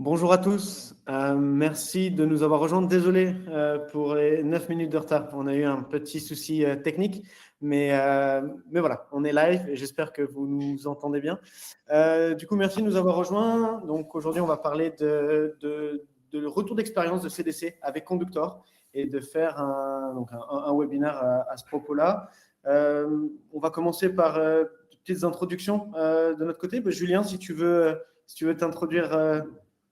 Bonjour à tous, merci de nous avoir rejoints. Désolé pour les 9 minutes de retard. On a eu un petit souci technique, mais voilà, on est live et j'espère que vous nous entendez bien. Du coup, merci de nous avoir rejoints. Donc aujourd'hui, on va parler de le retour d'expérience de CDC avec Conductor et de faire un webinaire à ce propos-là. On va commencer par de petites introductions de notre côté. Julien, si tu veux t'introduire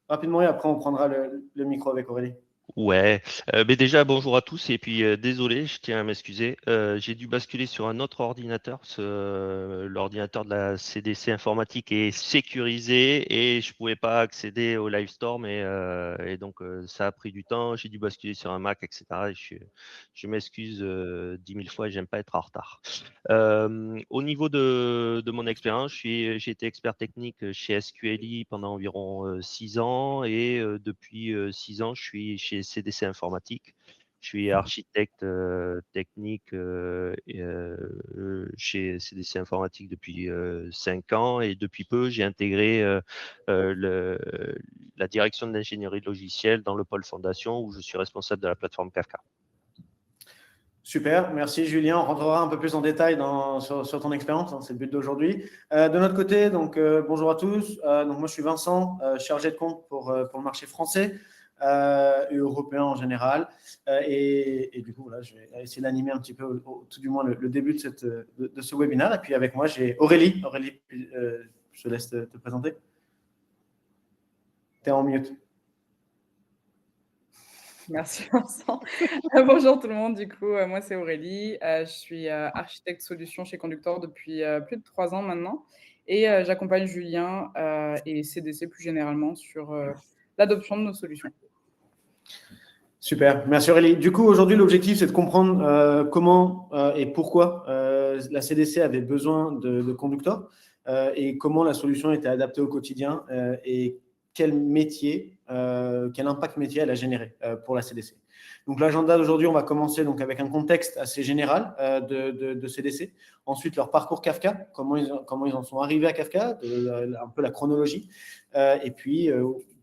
rapidement et après on prendra le micro avec Aurélie. Ouais, mais déjà bonjour à tous et puis désolé, je tiens à m'excuser. J'ai dû basculer sur un autre ordinateur. L'ordinateur de la CDC informatique est sécurisé et je pouvais pas accéder au Live Store, et donc ça a pris du temps. J'ai dû basculer sur un Mac, etc. Et je m'excuse 10 000 fois, j'aime pas être en retard. Au niveau de mon expérience, j'ai été expert technique chez SQLI pendant environ 6 ans et depuis 6 ans, je suis chez CDC Informatique. Je suis architecte technique chez CDC Informatique depuis 5 ans et depuis peu, j'ai intégré la direction de l'ingénierie logicielle dans le pôle fondation où je suis responsable de la plateforme Kafka. Super, merci Julien. On rentrera un peu plus en détail sur ton expérience, c'est le but d'aujourd'hui. De notre côté, bonjour à tous. Donc moi je suis Vincent, chargé de compte pour le marché français et européen en général. Et du coup, voilà, je vais essayer d'animer un petit peu, tout du moins, le début de ce webinaire. Et puis avec moi, j'ai Aurélie. Aurélie, je te laisse te présenter. Tu es en mute. Merci Vincent. Bonjour tout le monde, du coup, moi c'est Aurélie, je suis architecte solution chez Conductor depuis plus de 3 ans maintenant et j'accompagne Julien et CDC plus généralement sur l'adoption de nos solutions. Super, merci Aurélie. Du coup, aujourd'hui, l'objectif, c'est de comprendre comment et pourquoi la CDC avait besoin de Conductor et comment la solution était adaptée au quotidien et quel impact métier elle a généré pour la CDC. Donc, l'agenda d'aujourd'hui, on va commencer donc, avec un contexte assez général de CDC. Ensuite, leur parcours Kafka, comment ils en sont arrivés à Kafka, un peu la chronologie. Et puis,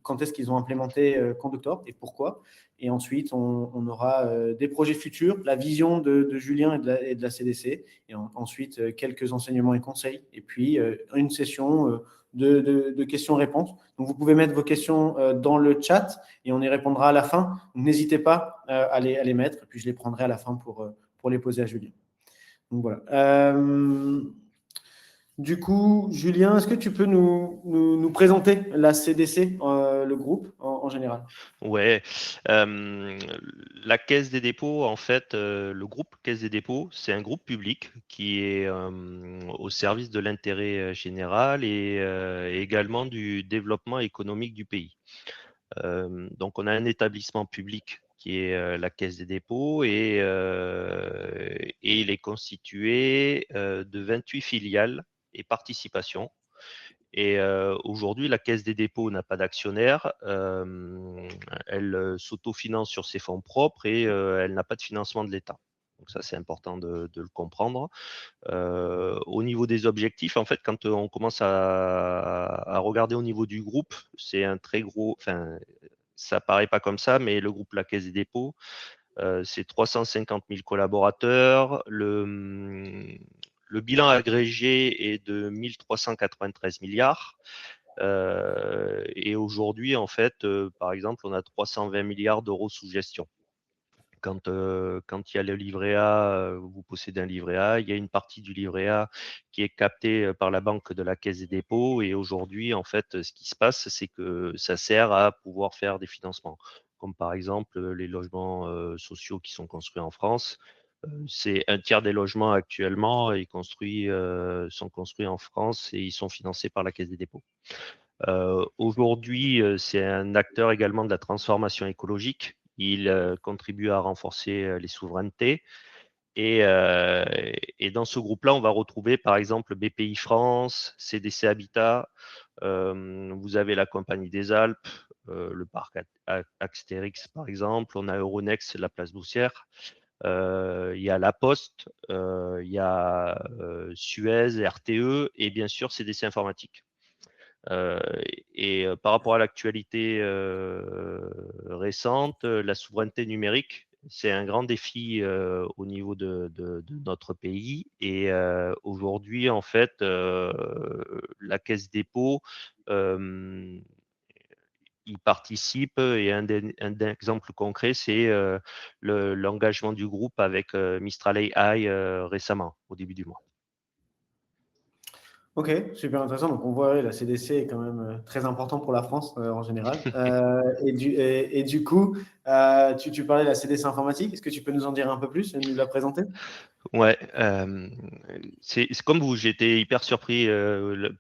quand est-ce qu'ils ont implémenté Conductor et pourquoi. Et ensuite, on aura des projets futurs, la vision de Julien et de la CDC, et ensuite quelques enseignements et conseils, et puis une session de questions-réponses. Donc, vous pouvez mettre vos questions dans le chat et on y répondra à la fin. N'hésitez pas à les mettre, et puis je les prendrai à la fin pour les poser à Julien. Donc, voilà. Du coup, Julien, est-ce que tu peux nous présenter la CDC, le groupe en général? Ouais, la Caisse des dépôts, en fait, le groupe Caisse des dépôts, c'est un groupe public qui est au service de l'intérêt général et également du développement économique du pays. Donc, on a un établissement public qui est la Caisse des dépôts et il est constitué de 28 filiales et participations. Et aujourd'hui, la Caisse des dépôts n'a pas d'actionnaire. Elle s'autofinance sur ses fonds propres et elle n'a pas de financement de l'État. Donc ça, c'est important de le comprendre. Au niveau des objectifs, en fait, quand on commence à regarder au niveau du groupe, c'est un très gros, enfin, ça paraît pas comme ça, mais le groupe La Caisse des dépôts, c'est 350 000 collaborateurs. Le bilan agrégé est de 1393 milliards. Et aujourd'hui, en fait, par exemple, on a 320 milliards d'euros sous gestion. Quand il y a le livret A, vous possédez un livret A, il y a une partie du livret A qui est captée par la banque de la Caisse des dépôts. Et aujourd'hui, en fait, ce qui se passe, c'est que ça sert à pouvoir faire des financements, comme par exemple les logements sociaux qui sont construits en France. C'est un tiers des logements actuellement sont construits en France et ils sont financés par la Caisse des dépôts. Aujourd'hui, c'est un acteur également de la transformation écologique. Il contribue à renforcer les souverainetés. Et, et dans ce groupe-là, on va retrouver par exemple BPI France, CDC Habitat, vous avez la Compagnie des Alpes, le parc Astérix par exemple, on a Euronext, la place Boussière, il y a La Poste, il y a Suez, RTE et bien sûr CDC Informatique. Par rapport à l'actualité récente, la souveraineté numérique, c'est un grand défi au niveau de notre pays. Et aujourd'hui, en fait, la Caisse des dépôts y participe. Et un exemple concret, c'est l'engagement du groupe avec Mistral AI récemment, au début du mois. Ok, super intéressant. Donc on voit la CDC est quand même très important pour la France en général. Et du coup, tu parlais de la CDC informatique. Est-ce que tu peux nous en dire un peu plus et nous la présenter? Ouais, c'est comme vous, j'étais hyper surpris.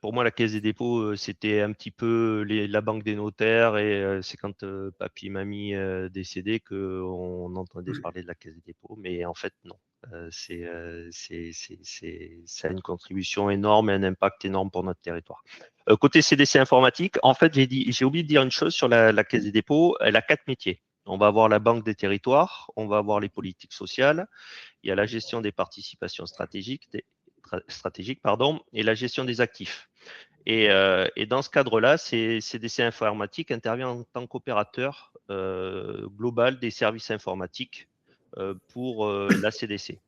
Pour moi, la Caisse des dépôts, c'était un petit peu la banque des notaires, et c'est quand papy et mamie décédaient qu'on entendait parler de la Caisse des dépôts. Mais en fait, non. Ça a une contribution énorme et un impact énorme pour notre territoire. Côté CDC informatique, en fait, j'ai oublié de dire une chose sur la Caisse des dépôts. Elle a 4 métiers. On va avoir la banque des territoires, on va avoir les politiques sociales, il y a la gestion des participations stratégiques, pardon, et la gestion des actifs. Et dans ce cadre-là, CDC Informatique intervient en tant qu'opérateur global des services informatiques pour la CDC.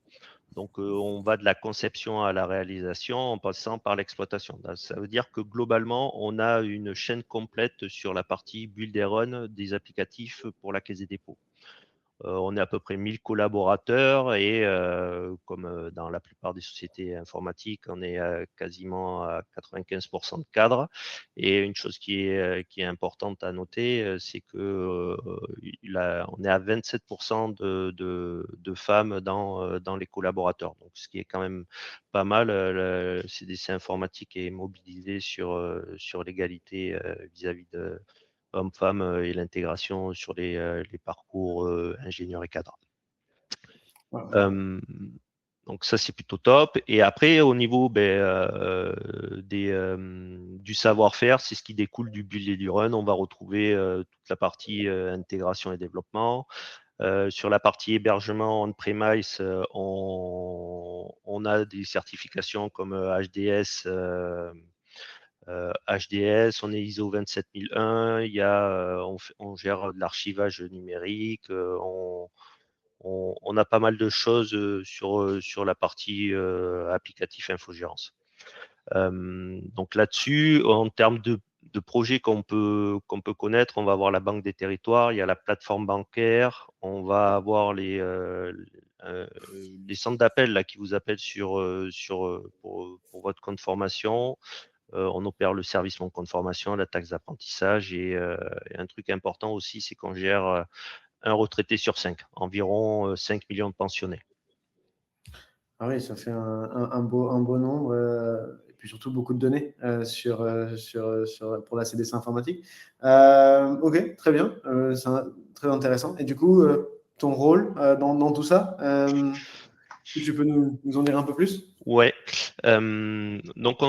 Donc, on va de la conception à la réalisation en passant par l'exploitation. Ça veut dire que globalement, on a une chaîne complète sur la partie build and run des applicatifs pour la Caisse des dépôts. On est à peu près 1000 collaborateurs, et comme dans la plupart des sociétés informatiques, on est quasiment à 95% de cadres. Et une chose qui est importante à noter, c'est que on est à 27% de femmes dans les collaborateurs. Donc, ce qui est quand même pas mal. Le CDC informatique est mobilisé sur l'égalité vis-à-vis de hommes-femmes et l'intégration sur les parcours ingénieurs et cadres. Donc ça, c'est plutôt top. Et après, au niveau du savoir-faire, c'est ce qui découle du build et du run. On va retrouver toute la partie intégration et développement. Sur la partie hébergement on-premise, on a des certifications comme HDS, on est ISO 27001, on gère de l'archivage numérique, on a pas mal de choses sur la partie applicatif infogérance. Donc là-dessus, en termes de projets qu'on peut connaître, on va avoir la banque des territoires, il y a la plateforme bancaire, on va avoir les centres d'appel là qui vous appellent pour votre compte formation. On opère le service mon compte formation, la taxe d'apprentissage, et un truc important aussi, c'est qu'on gère un retraité sur 5, environ 5 millions de pensionnés. Ah oui, ça fait un beau nombre, et puis surtout beaucoup de données pour la CDC informatique. Ok, très bien, c'est très intéressant. Et du coup, ton rôle dans tout ça, tu peux nous en dire un peu plus? Ouais. Donc,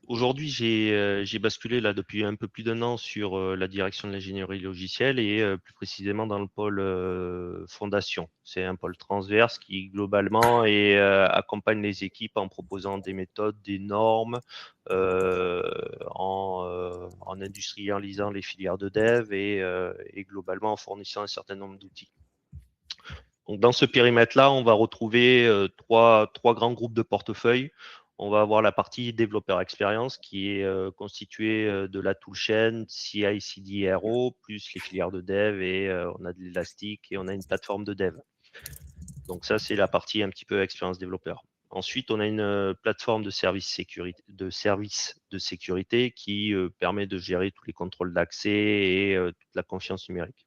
aujourd'hui, j'ai basculé là depuis un peu plus d'un an sur la direction de l'ingénierie logicielle, et plus précisément dans le pôle fondation. C'est un pôle transverse qui globalement accompagne les équipes en proposant des méthodes, des normes, en industrialisant les filières de dev, et globalement en fournissant un certain nombre d'outils. Donc, dans ce périmètre-là, on va retrouver trois grands groupes de portefeuilles. On va avoir la partie développeur expérience qui est constituée de la toolchain CI, CD, RO, plus les filières de dev, et on a de l'élastique et on a une plateforme de dev. Donc ça, c'est la partie un petit peu expérience développeur. Ensuite, on a une plateforme de service de sécurité qui permet de gérer tous les contrôles d'accès et toute la confiance numérique.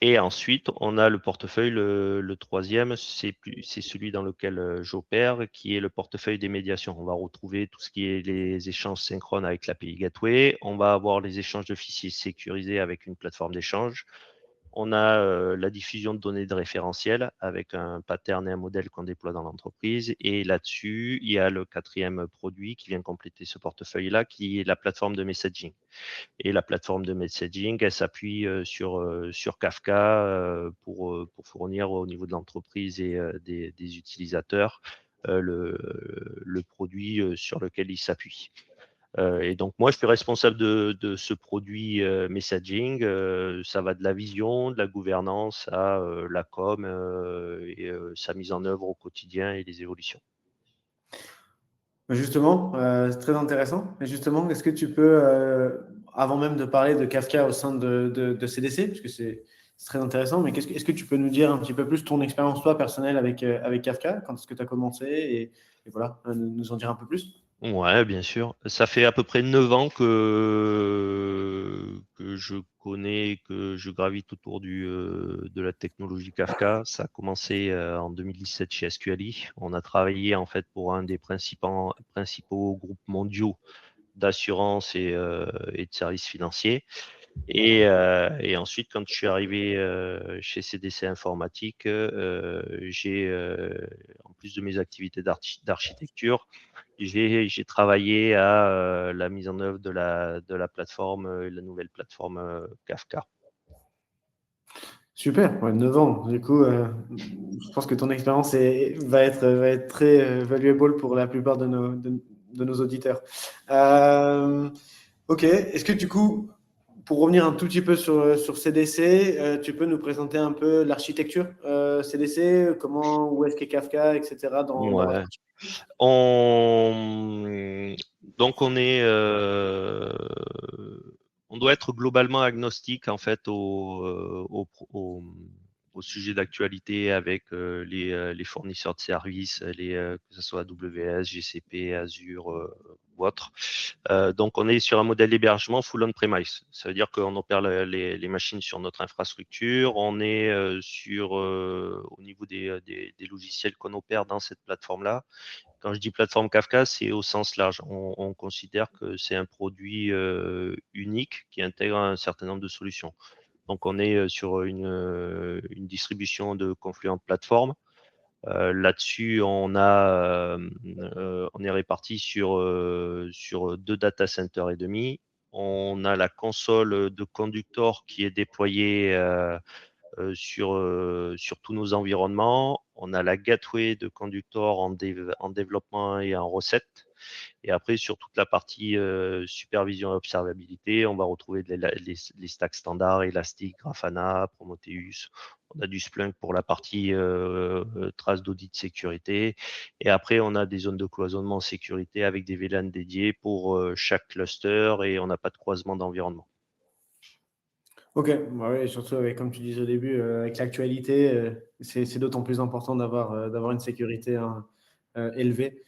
Et ensuite, on a le portefeuille, le troisième, c'est celui dans lequel j'opère, qui est le portefeuille des médiations. On va retrouver tout ce qui est les échanges synchrones avec l'API Gateway. On va avoir les échanges de fichiers sécurisés avec une plateforme d'échange. On a la diffusion de données de référentiel avec un pattern et un modèle qu'on déploie dans l'entreprise. Et là-dessus, il y a le quatrième produit qui vient compléter ce portefeuille-là, qui est la plateforme de messaging. Et la plateforme de messaging, elle s'appuie sur Kafka pour fournir au niveau de l'entreprise et des utilisateurs le produit sur lequel il s'appuie. Et donc, moi, je suis responsable de ce produit messaging. Ça va de la vision, de la gouvernance à la com et sa mise en œuvre au quotidien et les évolutions. Justement, c'est très intéressant. Et justement, est-ce que tu peux, avant même de parler de Kafka au sein de CDC, parce que c'est très intéressant, mais est-ce que tu peux nous dire un petit peu plus ton expérience, toi, personnelle avec Kafka? Quand est-ce que tu as commencé? Et voilà, nous en dire un peu plus. Ouais, bien sûr. Ça fait à peu près 9 ans que je connais, que je gravite autour de la technologie Kafka. Ça a commencé en 2017 chez SQLi. On a travaillé en fait pour un des principaux groupes mondiaux d'assurance et de services financiers. Et ensuite, quand je suis arrivé chez CDC Informatique, en plus de mes activités d'architecture, j'ai travaillé à la mise en œuvre de la plateforme, la nouvelle plateforme Kafka. Super, ouais, 9 ans. Du coup, je pense que ton expérience va être très valuable pour la plupart de nos auditeurs. Euh, ok, est-ce que du coup, pour revenir un tout petit peu sur CDC, tu peux nous présenter un peu l'architecture CDC, où est-ce qu'est Kafka, etc. dans votre Ouais. architecture? On... Donc on doit être globalement agnostique en fait au sujet d'actualité avec les fournisseurs de services, que ce soit AWS, GCP, Azure ou autre. Donc on est sur un modèle d'hébergement full on-premise. Ça veut dire qu'on opère les machines sur notre infrastructure. On est au niveau des logiciels qu'on opère dans cette plateforme-là. Quand je dis plateforme Kafka, c'est au sens large. On considère que c'est un produit unique qui intègre un certain nombre de solutions. Donc, on est sur une distribution de Confluent Platform. Là-dessus, on est réparti sur 2 data centers et demi. On a la console de Conductor qui est déployée sur tous nos environnements. On a la gateway de Conductor en développement et en recette. Et après, sur toute la partie supervision et observabilité, on va retrouver les stacks standards, Elastic, Grafana, Prometheus. On a du Splunk pour la partie trace d'audit de sécurité. Et après, on a des zones de cloisonnement sécurité avec des VLAN dédiés pour chaque cluster et on n'a pas de croisement d'environnement. Ok, bah oui, surtout avec, comme tu disais au début, avec l'actualité, c'est d'autant plus important d'avoir une sécurité hein, élevée.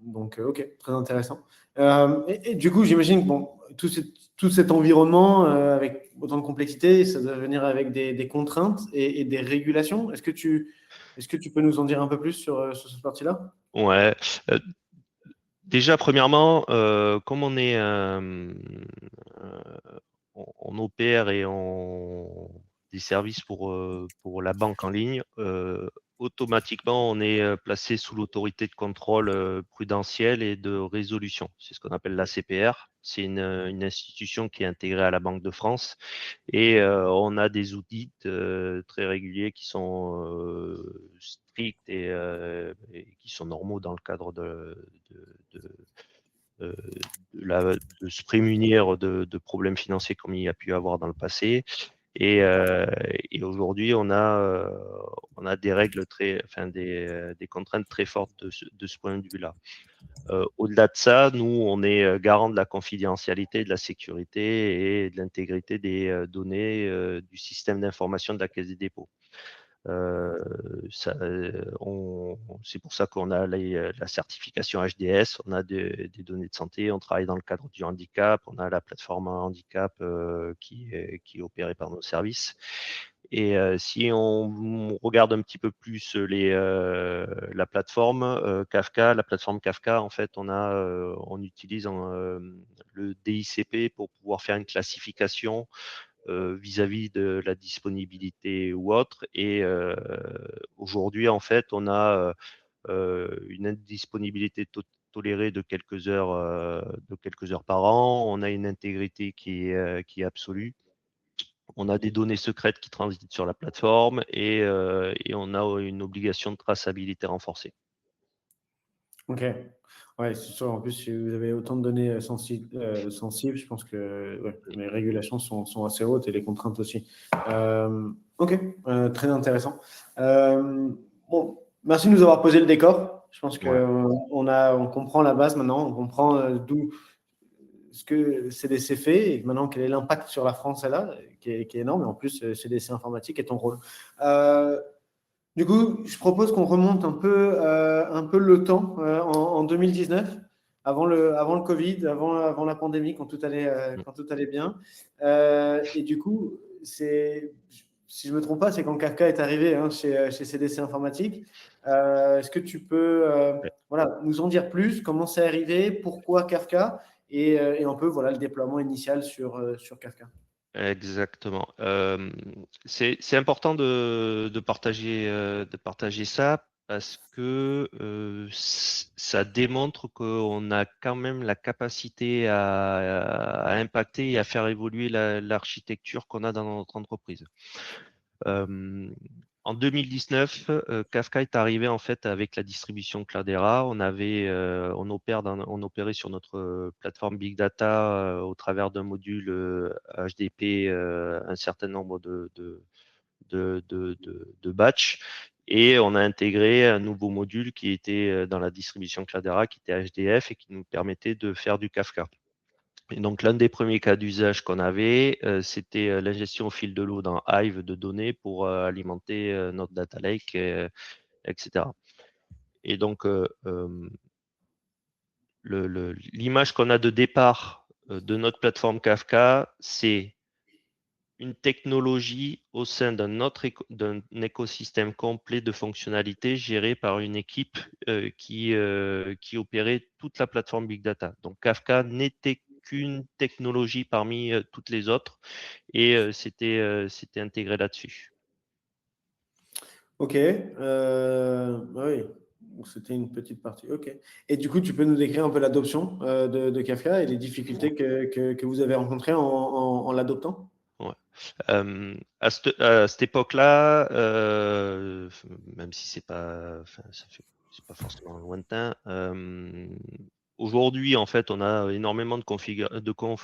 Donc, ok, très intéressant. Et du coup, j'imagine que bon, tout cet environnement avec autant de complexité, ça doit venir avec des contraintes et des régulations. Est-ce que tu peux nous en dire un peu plus sur cette partie-là? Ouais. Euh, Déjà, premièrement, comme on opère et des services pour la banque en ligne, automatiquement, on est placé sous l'autorité de contrôle prudentiel et de résolution. C'est ce qu'on appelle la CPR. C'est une institution qui est intégrée à la Banque de France et on a des audits très réguliers qui sont stricts et qui sont normaux dans le cadre de, euh, de se prémunir de problèmes financiers comme il y a pu y avoir dans le passé. Et aujourd'hui, on a des règles des contraintes très fortes de ce point de vue-là. Au-delà de ça, nous, on est garant de la confidentialité, de la sécurité et de l'intégrité des données du système d'information de la Caisse des dépôts. C'est pour ça qu'on a la certification HDS, on a des données de santé, on travaille dans le cadre du handicap, on a la plateforme handicap qui est opérée par nos services. Et si on regarde un petit peu plus la plateforme Kafka, en fait, on utilise le DICP pour pouvoir faire une classification vis-à-vis de la disponibilité ou autre. Et aujourd'hui, en fait, on a une indisponibilité tolérée de quelques heures par an. On a une intégrité qui est absolue. On a des données secrètes qui transitent sur la plateforme et on a une obligation de traçabilité renforcée. Ok. Ouais, c'est sûr. En plus, si vous avez autant de données sensibles, je pense que ouais, les régulations sont assez hautes et les contraintes aussi. Ok, très intéressant. Bon, merci de nous avoir posé le décor. Je pense Ouais. on comprend la base maintenant, on comprend d'où ce que CDC fait et maintenant quel est l'impact sur la France elle a, qui est énorme. Et en plus, CDC informatique est ton rôle. Euh, du coup, je propose qu'on remonte un peu le temps en 2019, avant le Covid, avant la pandémie, Mm. quand tout allait bien. Et du coup, si je ne me trompe pas, c'est quand Kafka est arrivé hein, chez CDC Informatique. Est-ce que tu peux voilà, nous en dire plus? Comment c'est arrivé? Pourquoi Kafka? Et un peu voilà, le déploiement initial sur Kafka. Exactement. C'est important de partager ça parce que ça démontre qu'on a quand même la capacité à impacter et à faire évoluer l'architecture qu'on a dans notre entreprise. Euh, En 2019, Kafka est arrivé en fait avec la distribution Cloudera. On opérait sur notre plateforme Big Data au travers d'un module HDP, un certain nombre de batchs. Et on a intégré un nouveau module qui était dans la distribution Cloudera, qui était HDF et qui nous permettait de faire du Kafka. Et donc, l'un des premiers cas d'usage qu'on avait, c'était l'ingestion au fil de l'eau dans Hive de données pour alimenter notre data lake, etc. Et donc, l'image qu'on a de départ de notre plateforme Kafka, c'est une technologie au sein d'un écosystème complet de fonctionnalités géré par une équipe qui opérait toute la plateforme Big Data. Donc Kafka n'était qu'une technologie parmi toutes les autres et c'était intégré là-dessus. Ok. Oui. Donc, c'était une petite partie. Ok. Et du coup, tu peux nous décrire un peu l'adoption de Kafka et les difficultés que vous avez rencontrées en l'adoptant? Ouais. À cette époque-là, même si c'est pas forcément lointain, aujourd'hui, en fait, on a énormément de conf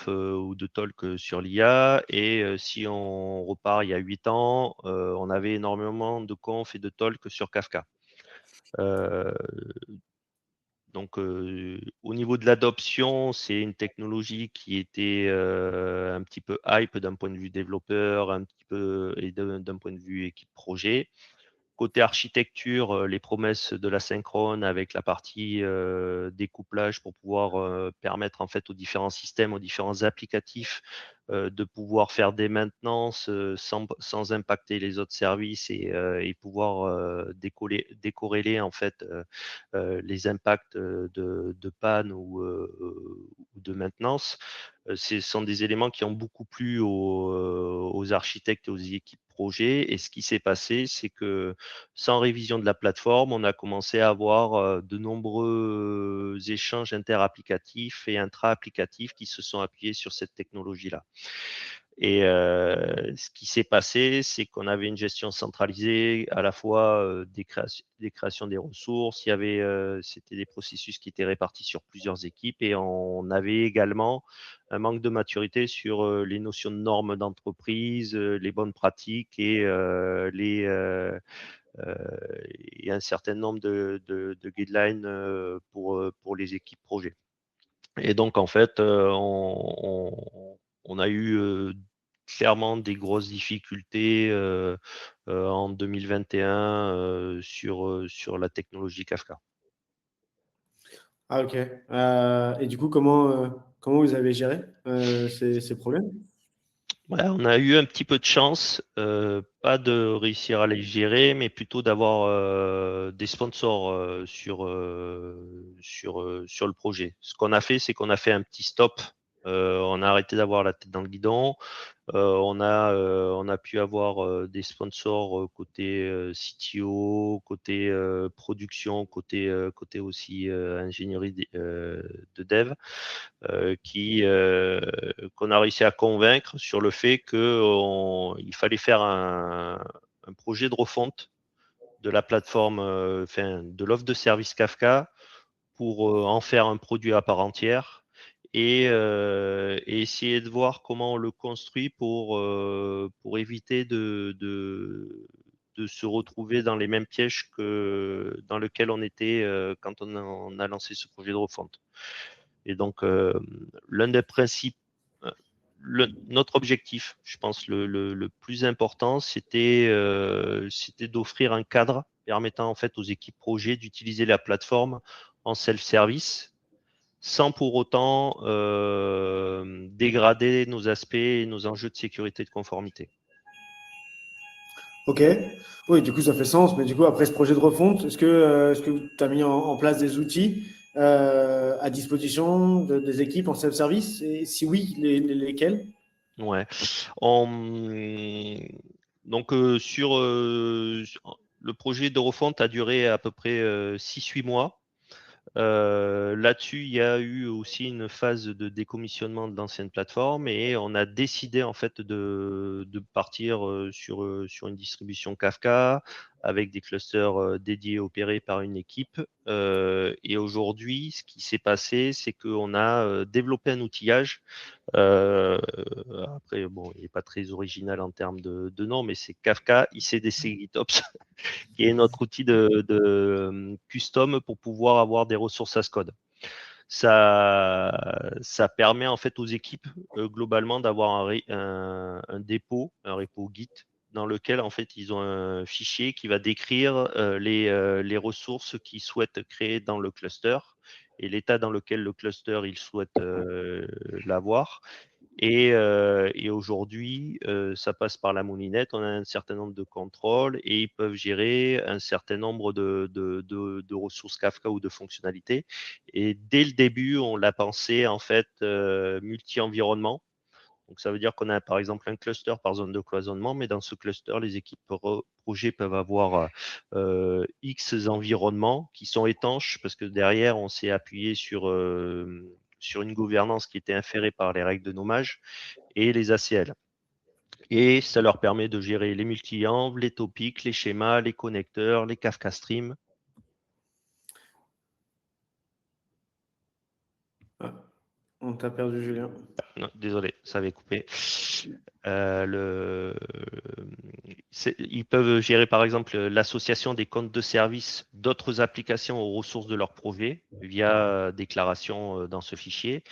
ou de talk sur l'IA. Et si on repart il y a 8 ans, on avait énormément de conf et de talk sur Kafka. Euh, donc, au niveau de l'adoption, c'est une technologie qui était un petit peu hype d'un point de vue développeur, un petit peu et d'un point de vue équipe projet. Côté architecture, les promesses de la synchrone avec la partie découplage pour pouvoir permettre en fait aux différents systèmes, aux différents applicatifs de pouvoir faire des maintenances sans impacter les autres services et pouvoir décorréler en fait les impacts de panne ou de maintenance. Ce sont des éléments qui ont beaucoup plu aux architectes et aux équipes projet. Et ce qui s'est passé, c'est que sans révision de la plateforme, on a commencé à avoir de nombreux échanges interapplicatifs et intra-applicatifs qui se sont appuyés sur cette technologie-là. Et ce qui s'est passé, c'est qu'on avait une gestion centralisée à la fois des créations des ressources, c'était des processus qui étaient répartis sur plusieurs équipes et on avait également un manque de maturité sur les notions de normes d'entreprise, les bonnes pratiques euh, et un certain nombre de guidelines pour les équipes projets. Et donc, en fait, on a eu clairement des grosses difficultés en 2021 sur la technologie Kafka. Ah, ok. Et du coup, comment vous avez géré ces problèmes? Ouais, on a eu un petit peu de chance, pas de réussir à les gérer, mais plutôt d'avoir des sponsors sur le projet. Ce qu'on a fait, c'est qu'on a fait un petit stop. On a arrêté d'avoir la tête dans le guidon. On a pu avoir des sponsors côté CTO, côté production, côté aussi ingénierie de dev. Qu'on a réussi à convaincre sur le fait qu'il fallait faire un projet de refonte de la plateforme, de l'offre de service Kafka pour en faire un produit à part entière et essayer de voir comment on le construit pour éviter de se retrouver dans les mêmes pièges que dans lesquels on était quand on a lancé ce projet de refonte. Et donc, l'un des principes, notre objectif, je pense, le plus important, c'était d'offrir un cadre permettant en fait aux équipes projets d'utiliser la plateforme en self-service sans pour autant dégrader nos aspects et nos enjeux de sécurité et de conformité. Ok. Oui, du coup, ça fait sens. Mais du coup, après ce projet de refonte, est-ce que tu as mis en place des outils à disposition des équipes en self-service? Et si oui, lesquels? Ouais. Donc, sur le projet de refonte a duré à peu près 6-8 mois. Là-dessus, il y a eu aussi une phase de décommissionnement de l'ancienne plateforme et on a décidé en fait de partir sur une distribution Kafka avec des clusters dédiés opérés par une équipe. Et aujourd'hui, ce qui s'est passé, c'est qu'on a développé un outillage. Euh, Après, bon, il n'est pas très original en termes de nom, mais c'est Kafka ICDC GitOps qui est notre outil de custom pour pouvoir avoir des ressources as code. Ça permet en fait aux équipes globalement d'avoir un dépôt, un repo Git dans lequel en fait ils ont un fichier qui va décrire les ressources qu'ils souhaitent créer dans le cluster et l'état dans lequel le cluster ils souhaitent l'avoir. Et aujourd'hui, ça passe par la moulinette. On a un certain nombre de contrôles et ils peuvent gérer un certain nombre de ressources Kafka ou de fonctionnalités. Et dès le début, on l'a pensé en fait multi-environnement. Donc ça veut dire qu'on a par exemple un cluster par zone de cloisonnement, mais dans ce cluster, les équipes projets peuvent avoir X environnements qui sont étanches parce que derrière, on s'est appuyé sur une gouvernance qui était inférée par les règles de nommage et les ACL. Et ça leur permet de gérer les multi-env, les topics, les schémas, les connecteurs, les Kafka Stream. Ah, on t'a perdu, Julien. Non, désolé, ça avait coupé. Ils peuvent gérer par exemple l'association des comptes de service d'autres applications aux ressources de leur projet via déclaration dans ce fichier.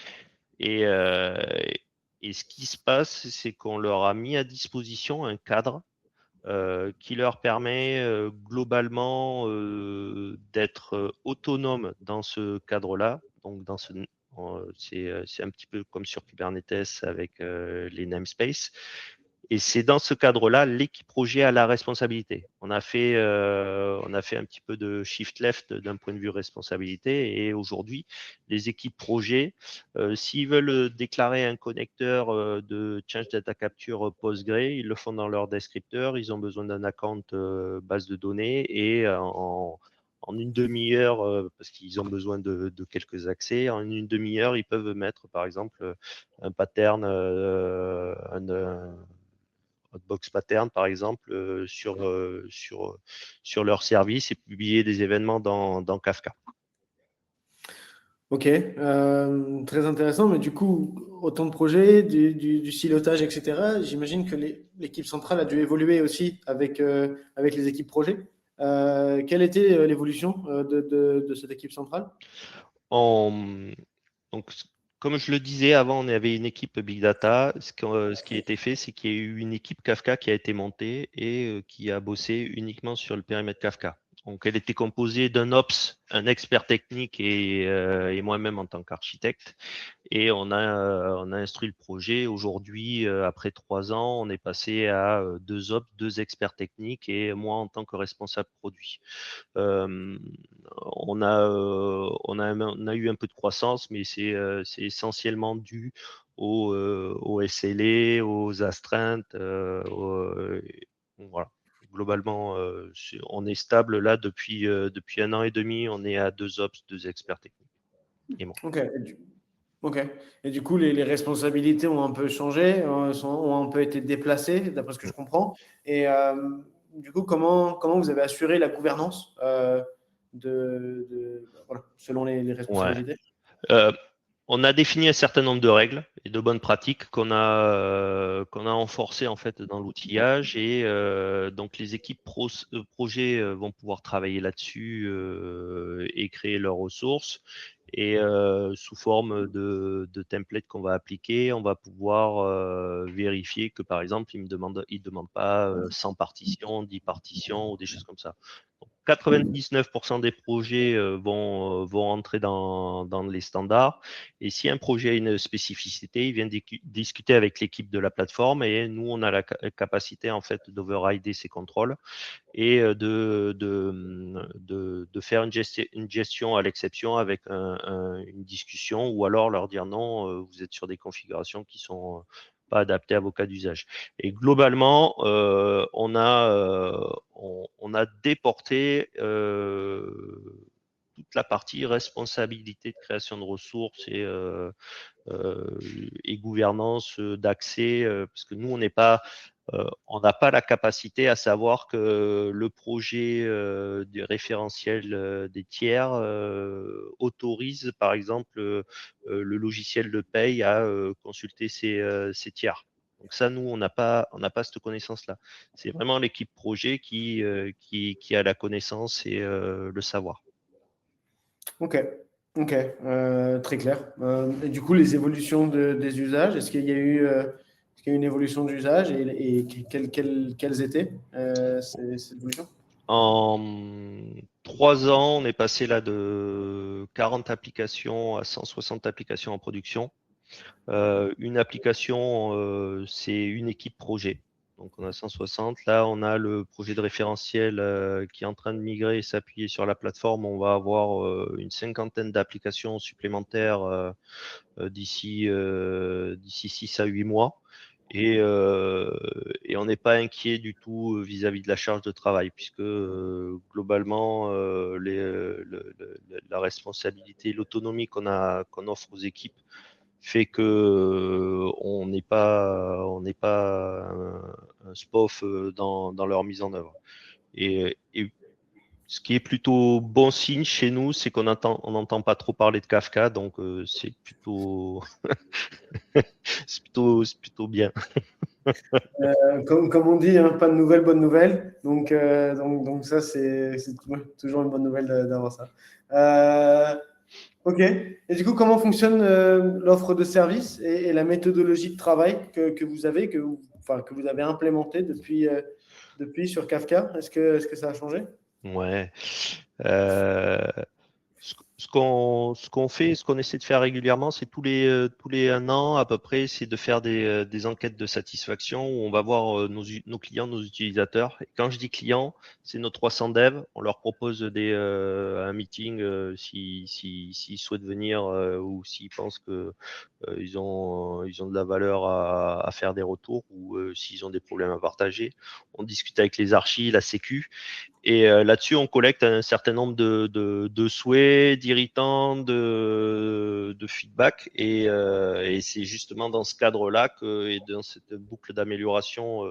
Et ce qui se passe, c'est qu'on leur a mis à disposition un cadre qui leur permet globalement d'être autonome dans ce cadre-là. Donc, c'est un petit peu comme sur Kubernetes avec les namespaces. Et c'est dans ce cadre-là, l'équipe projet a la responsabilité. On a fait un petit peu de shift left d'un point de vue responsabilité. Et aujourd'hui, les équipes projet, s'ils veulent déclarer un connecteur de Change Data Capture Postgre, ils le font dans leur descripteur. Ils ont besoin d'un account base de données et en une demi-heure, parce qu'ils ont besoin de quelques accès, en une demi-heure, ils peuvent mettre, par exemple, un pattern, un hotbox pattern, par exemple, sur leur service et publier des événements dans Kafka. Ok, très intéressant. Mais du coup, autant de projets, du silotage, etc. J'imagine que l'équipe centrale a dû évoluer aussi avec les équipes projets. Quelle était l'évolution de cette équipe centrale? Donc, comme je le disais avant, on avait une équipe Big Data. Ce qui a été fait, c'est qu'il y a eu une équipe Kafka qui a été montée et qui a bossé uniquement sur le périmètre Kafka. Donc, elle était composée d'un Ops, un expert technique et moi-même en tant qu'architecte. Et on a instruit le projet. Aujourd'hui, après 3 ans, on est passé à 2 Ops, 2 experts techniques et moi en tant que responsable produit. On a eu un peu de croissance, mais c'est essentiellement dû au SLA, aux astreintes. Voilà. Globalement, on est stable là depuis 1 an et demi. On est à 2 Ops, 2 experts techniques. Et moi. Ok. Ok. Et du coup, les responsabilités ont un peu changé, ont un peu été déplacées, d'après ce que je comprends. Et du coup, comment vous avez assuré la gouvernance voilà, selon les responsabilités? Euh, on a défini un certain nombre de règles et de bonnes pratiques qu'on a renforcées en fait dans l'outillage et donc les équipes projets vont pouvoir travailler là-dessus et créer leurs ressources et sous forme de templates qu'on va appliquer, on va pouvoir vérifier que par exemple il demande pas 100 partitions, 10 partitions ou des choses comme ça. 99% des projets vont entrer dans les standards. Et si un projet a une spécificité, il vient discuter avec l'équipe de la plateforme et nous, on a la capacité en fait d'overrider ces contrôles et de faire une gestion à l'exception avec une discussion ou alors leur dire non, vous êtes sur des configurations qui sont pas adaptées à vos cas d'usage. Et globalement, on a déporté toute la partie responsabilité de création de ressources et gouvernance d'accès, parce que nous, on n'a pas la capacité à savoir que le projet des référentiels des tiers autorise, par exemple, le logiciel de paye à consulter ces tiers. Donc ça, nous, on n'a pas cette connaissance-là. C'est vraiment l'équipe projet qui a la connaissance et le savoir. Ok, très clair. Et du coup, les évolutions des usages, est-ce qu'il y a eu une évolution d'usage et quelles étaient ces évolutions? En 3 ans, on est passé là de 40 applications à 160 applications en production. Une application, c'est une équipe projet. Donc on a 160. Là, on a le projet de référentiel qui est en train de migrer et s'appuyer sur la plateforme. On va avoir une 50aine d'applications supplémentaires d'ici 6 à 8 mois. Et on n'est pas inquiet du tout vis-à-vis de la charge de travail, puisque globalement, la responsabilité, l'autonomie qu'on offre aux équipes fait que on n'est pas un SPOF dans leur mise en œuvre. Et ce qui est plutôt bon signe chez nous, c'est qu'on n'entend pas trop parler de Kafka, donc c'est plutôt c'est plutôt bien. Comme on dit, hein, pas de nouvelles, bonnes nouvelles. Donc ça, c'est toujours une bonne nouvelle d'avoir ça. Ok. Et du coup, comment fonctionne l'offre de service et la méthodologie de travail que vous avez, que vous avez implémentée depuis sur Kafka? Est-ce que ça a changé? Ouais. Euh, ce qu'on fait, ce qu'on essaie de faire régulièrement, c'est tous les 1 an à peu près, c'est de faire des enquêtes de satisfaction où on va voir nos clients, nos utilisateurs. Et quand je dis clients, c'est nos 300 devs. On leur propose un meeting s'ils souhaitent venir ou s'ils pensent que ils ont de la valeur à faire des retours ou s'ils ont des problèmes à partager. On discute avec les archis, la sécu. Et là-dessus, on collecte un certain nombre de souhaits, d'irritants, de feedback. Et c'est justement dans ce cadre-là et dans cette boucle d'amélioration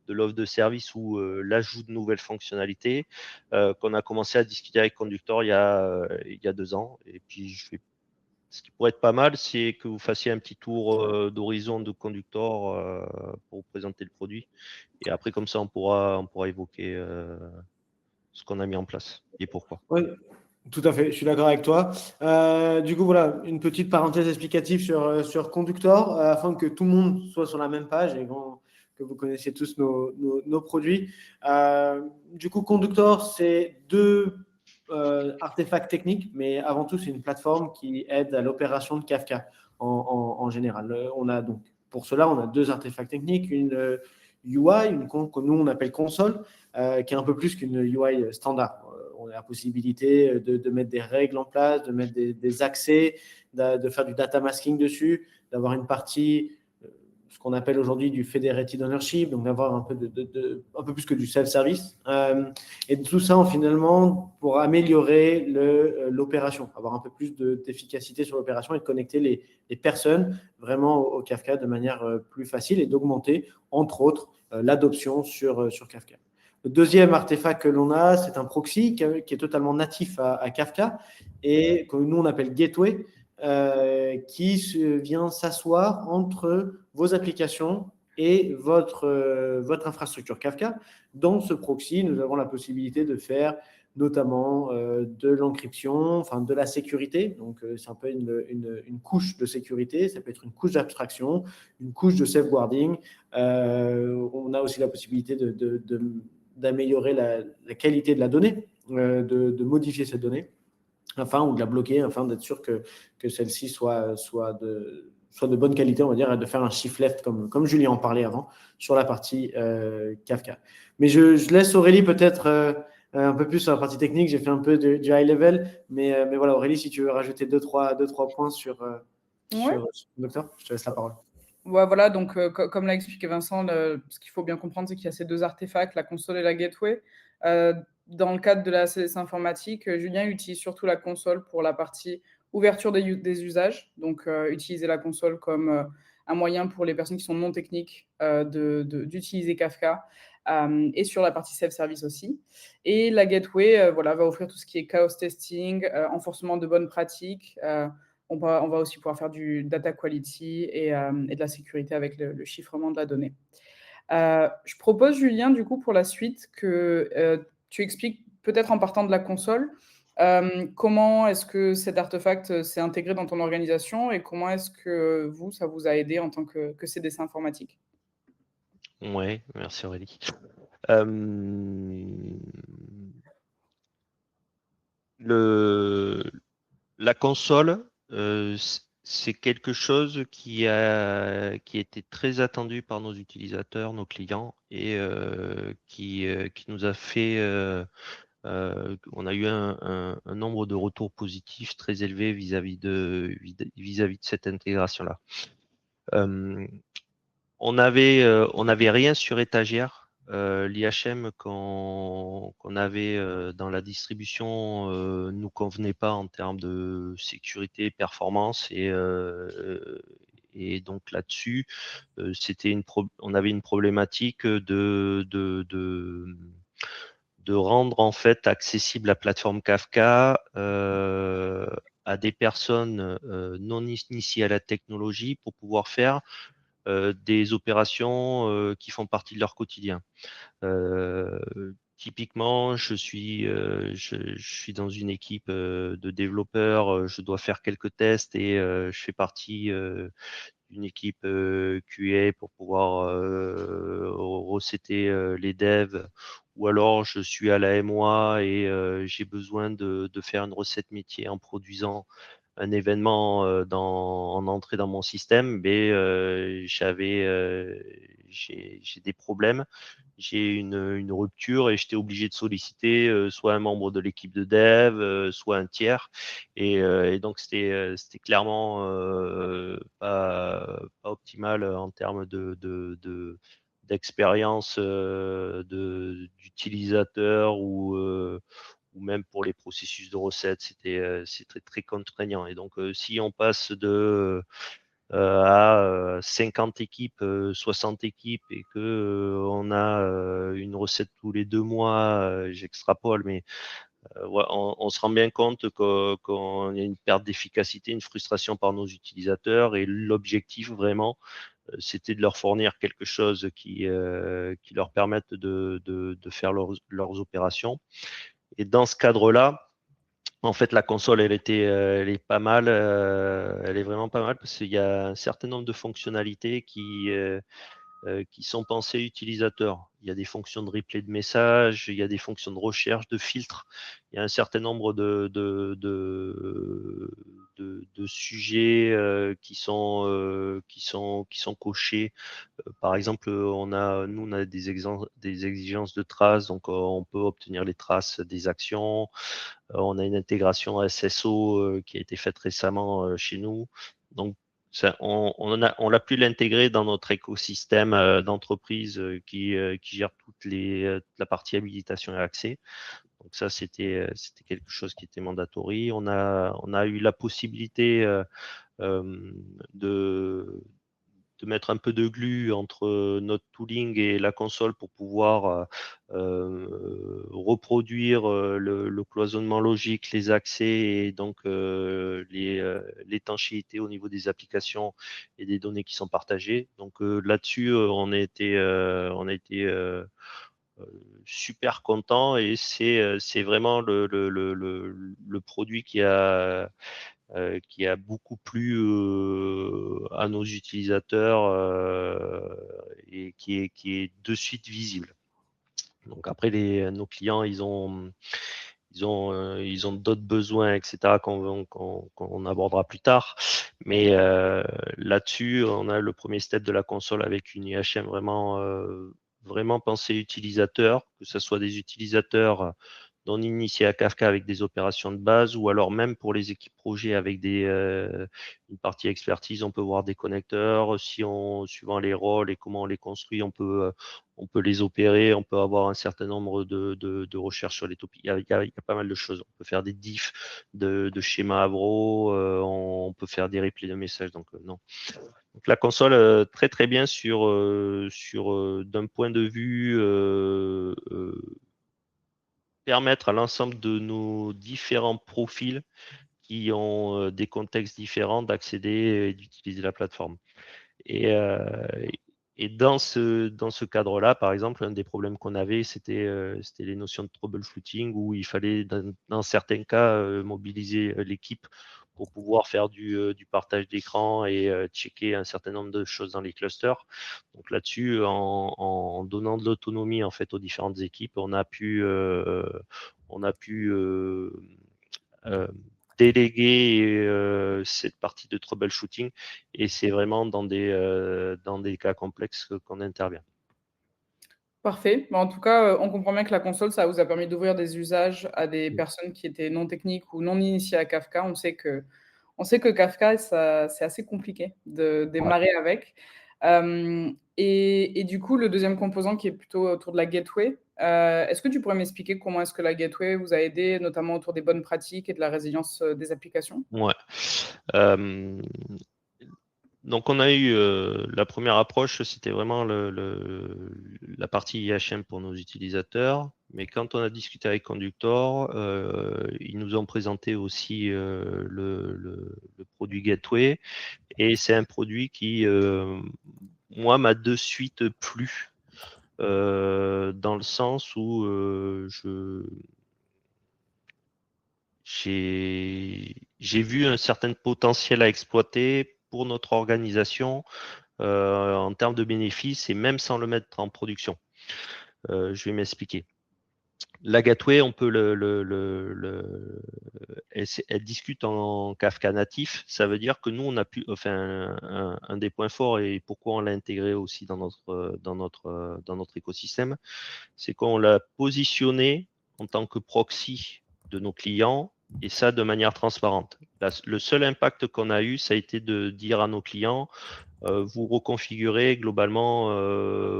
de l'offre de service ou l'ajout de nouvelles fonctionnalités qu'on a commencé à discuter avec Conductor il y a 2 ans. Et puis, ce qui pourrait être pas mal, c'est que vous fassiez un petit tour d'horizon de Conductor pour vous présenter le produit. Et après, comme ça, on pourra évoquer ce qu'on a mis en place et pourquoi. Oui, tout à fait, je suis d'accord avec toi. Du coup, voilà, une petite parenthèse explicative sur Conductor, afin que tout le monde soit sur la même page et que vous connaissiez tous nos produits. Du coup, Conductor, c'est 2 artefacts techniques, mais avant tout, c'est une plateforme qui aide à l'opération de Kafka en général. Pour cela, on a 2 artefacts techniques, une UI, que nous, on appelle console, qui est un peu plus qu'une UI standard. On a la possibilité de mettre des règles en place, de mettre des accès, de faire du data masking dessus, d'avoir une partie, ce qu'on appelle aujourd'hui du federated ownership, donc d'avoir un peu plus que du self-service. Et tout ça, finalement, pour améliorer l'opération, avoir un peu plus d'efficacité sur l'opération et de connecter les personnes vraiment au Kafka de manière plus facile et d'augmenter, entre autres, l'adoption sur Kafka. Le deuxième artefact que l'on a, c'est un proxy qui est totalement natif à Kafka et que nous, on appelle Gateway, qui vient s'asseoir entre vos applications et votre infrastructure Kafka. Dans ce proxy, nous avons la possibilité de faire notamment de l'encryption, enfin de la sécurité. Donc, c'est un peu une couche de sécurité. Ça peut être une couche d'abstraction, une couche de safeguarding. On a aussi la possibilité d'améliorer la qualité de la donnée, de modifier cette donnée, ou de la bloquer, afin d'être sûr que celle-ci soit de bonne qualité, on va dire, et de faire un shift left, comme Julien en parlait avant, sur la partie Kafka. Mais je laisse Aurélie peut-être un peu plus sur la partie technique. J'ai fait un peu du high level, mais voilà, Aurélie, si tu veux rajouter deux, trois points sur le docteur, je te laisse la parole. Ouais, voilà, donc comme l'a expliqué Vincent, ce qu'il faut bien comprendre, c'est qu'il y a ces deux artefacts, la console et la gateway. Dans le cadre de la CDC informatique, Julien utilise surtout la console pour la partie ouverture des usages, donc utiliser la console comme un moyen pour les personnes qui sont non techniques d'utiliser Kafka, et sur la partie self-service aussi. Et la gateway va offrir tout ce qui est chaos testing, renforcement de bonnes pratiques. On va aussi pouvoir faire du data quality et de la sécurité avec le chiffrement de la donnée. Je propose, Julien, du coup, pour la suite, que tu expliques, peut-être en partant de la console, comment est-ce que cet artefact s'est intégré dans ton organisation et comment est-ce que ça vous a aidé en tant que CDC informatique? Oui, merci Aurélie. La console, c'est quelque chose qui était très attendu par nos utilisateurs, nos clients, et qui nous a fait, on a eu un nombre de retours positifs très élevé vis-à-vis de cette intégration-là. On n'avait rien sur étagère. L'IHM qu'on avait dans la distribution nous convenait pas en termes de sécurité, performance, et donc là-dessus, on avait une problématique de rendre en fait accessible la plateforme Kafka à des personnes non initiées à la technologie pour pouvoir faire des opérations qui font partie de leur quotidien. Typiquement, je suis dans une équipe de développeurs, je dois faire quelques tests et je fais partie d'une équipe QA pour pouvoir recéter les devs, ou alors je suis à la MOA et j'ai besoin de faire une recette métier en produisant un événement en entrée dans mon système, mais j'ai des problèmes, j'ai une rupture et j'étais obligé de solliciter soit un membre de l'équipe de dev, soit un tiers, et donc c'était clairement pas optimal en termes d'expérience d'utilisateur, ou même pour les processus de recettes, c'était très contraignant. Et donc, si on passe à 50 équipes, 60 équipes, et que on a une recette tous les 2 mois, j'extrapole, mais on se rend bien compte qu'on y a une perte d'efficacité, une frustration par nos utilisateurs, et l'objectif vraiment, c'était de leur fournir quelque chose qui leur permette de faire leurs opérations. Et dans ce cadre-là, en fait, la console, elle est pas mal, elle est vraiment pas mal, parce qu'il y a un certain nombre de fonctionnalités qui sont pensées utilisateurs. Il y a des fonctions de replay de messages, il y a des fonctions de recherche, de filtre. Il y a un certain nombre de sujets qui sont cochés. Par exemple, on a des exigences de traces, donc on peut obtenir les traces des actions. On a une intégration SSO qui a été faite récemment chez nous. Donc, on l'a pu l'intégrer dans notre écosystème d'entreprise qui gère toute la partie habilitation et accès. Donc ça, c'était quelque chose qui était mandatory. On a eu la possibilité de mettre un peu de glue entre notre tooling et la console pour pouvoir reproduire le cloisonnement logique, les accès et donc l'étanchéité au niveau des applications et des données qui sont partagées. Donc là-dessus, on a été super content et c'est vraiment le produit qui a beaucoup plu à nos utilisateurs et qui est de suite visible. Donc après, nos clients, ils ont d'autres besoins, etc., qu'on abordera plus tard. Mais là-dessus, on a le premier step de la console avec une IHM vraiment pensée utilisateur, que ce soit des utilisateurs non initiés à Kafka avec des opérations de base, ou alors même pour les équipes projet avec une partie expertise, on peut voir des connecteurs, suivant les rôles et comment on les construit, on peut les opérer, on peut avoir un certain nombre de recherches sur les topics. Il y a pas mal de choses. On peut faire des diffs de schémas Avro, on peut faire des replays de messages. Donc, non. Donc, la console, très très bien d'un point de vue permettre à l'ensemble de nos différents profils qui ont des contextes différents d'accéder et d'utiliser la plateforme. Et, dans ce cadre-là, par exemple, un des problèmes qu'on avait, c'était les notions de troubleshooting où il fallait, dans certains cas, mobiliser l'équipe pour pouvoir faire du partage d'écran et checker un certain nombre de choses dans les clusters. Donc là-dessus, en donnant de l'autonomie en fait aux différentes équipes, on a pu déléguer cette partie de troubleshooting et c'est vraiment dans des cas complexes qu'on intervient. Parfait. En tout cas, on comprend bien que la console, ça vous a permis d'ouvrir des usages à des personnes qui étaient non techniques ou non initiées à Kafka. On sait que Kafka, c'est assez compliqué de démarrer avec. Et du coup, le deuxième composant qui est plutôt autour de la gateway, est-ce que tu pourrais m'expliquer comment est-ce que la gateway vous a aidé, notamment autour des bonnes pratiques et de la résilience des applications? Ouais. Donc on a eu la première approche, c'était vraiment la partie IHM pour nos utilisateurs. Mais quand on a discuté avec Conductor, ils nous ont présenté aussi le produit Gateway. Et c'est un produit qui, moi, m'a de suite plu. Dans le sens où j'ai vu un certain potentiel à exploiter pour notre organisation en termes de bénéfices et même sans le mettre en production. Je vais m'expliquer. La gateway, on peut elle discute en Kafka natif. Ça veut dire que nous, on a pu, enfin, un des points forts et pourquoi on l'a intégré aussi dans notre écosystème, c'est qu'on l'a positionné en tant que proxy de nos clients et ça de manière transparente. Le seul impact qu'on a eu, ça a été de dire à nos clients, vous reconfigurez globalement